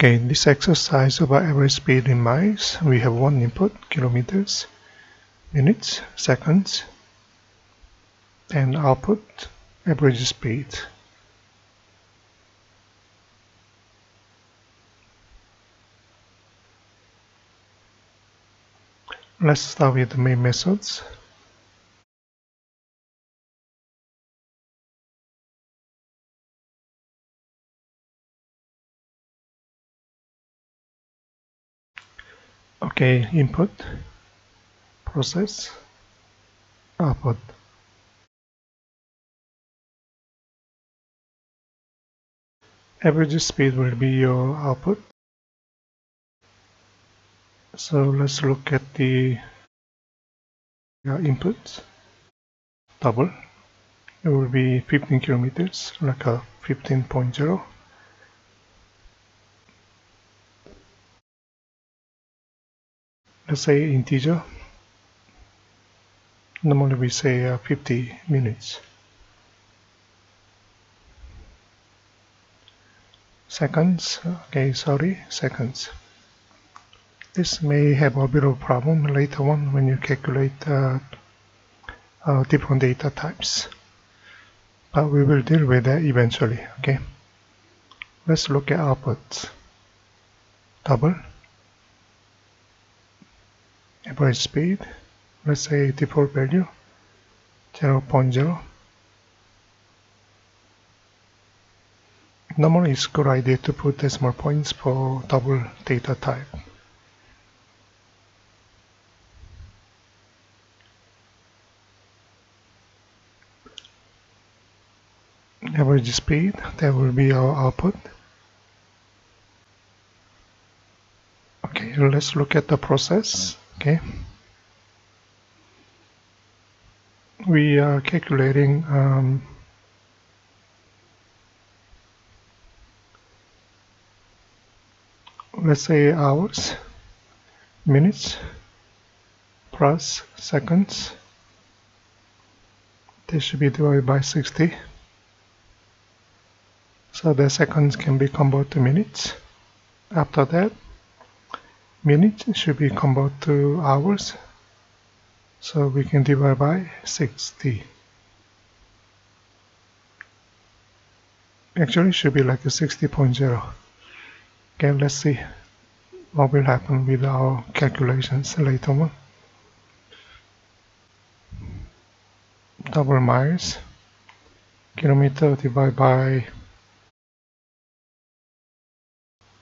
Okay, in this exercise about average speed in miles, we have one input, kilometers, minutes, seconds, and output, average speed. Let's start with the main methods. Okay, input, process, output. Average speed will be your output. So let's look at the inputs. Double. It will be 15 kilometers, like a 15.0. Let's say integer. Normally we say 50 minutes. Seconds, okay, sorry, seconds. This may have a bit of problem later on when you calculate different data types. But we will deal with that eventually, okay? Let's look at outputs. Double. Average speed. Let's say default value 0.0. Normally it's a good idea to put decimal points for double data type. Average speed, that will be our output. Okay, let's look at the process. Okay, we are calculating let's say hours, minutes, plus seconds. This should be divided by 60. So the seconds can be converted to minutes. After that, minutes should be converted to hours. So we can divide by 60. Actually, it should be like a 60.0. Okay, let's see what will happen with our calculations later on. Double miles, kilometer divided by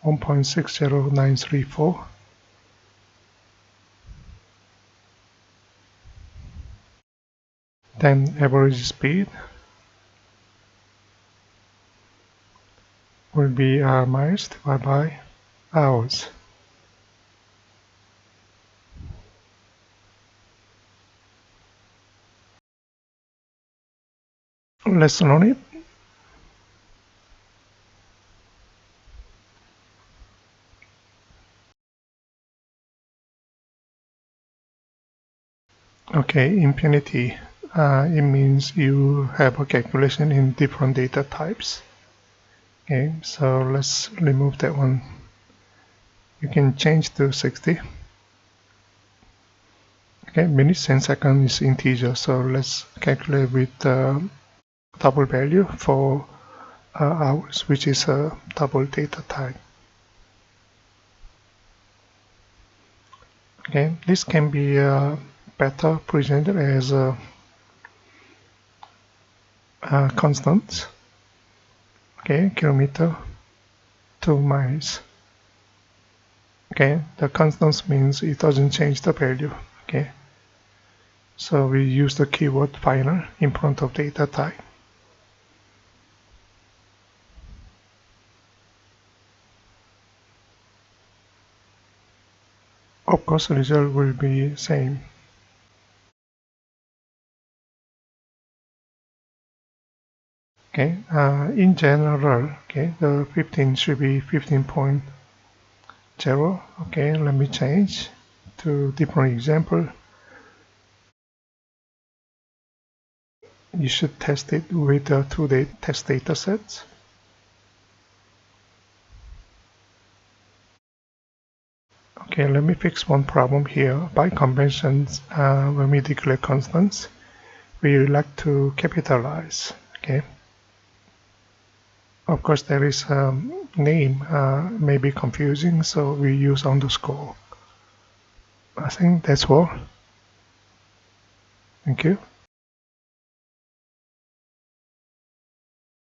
1.60934. Then average speed will be miles divided by hours. Let's learn it. Okay, infinity. It means you have a calculation in different data types. Okay, so let's remove that one. You can change to 60. Okay, minutes and seconds is integer, so let's calculate with double value for hours, which is a double data type. Okay, this can be better presented as a constant. Okay, kilometer to miles. Okay, the constant means it doesn't change the value. Okay, so we use the keyword final in front of data type. Of course, the result will be same. Okay, in general, okay, the 15 should be 15.0. Okay, let me change to different example. You should test it with two test data sets. Okay, let me fix one problem here. By conventions, when we declare constants, we like to capitalize. Okay. Of course, there is a name may be confusing, so we use underscore. I think that's all. Thank you.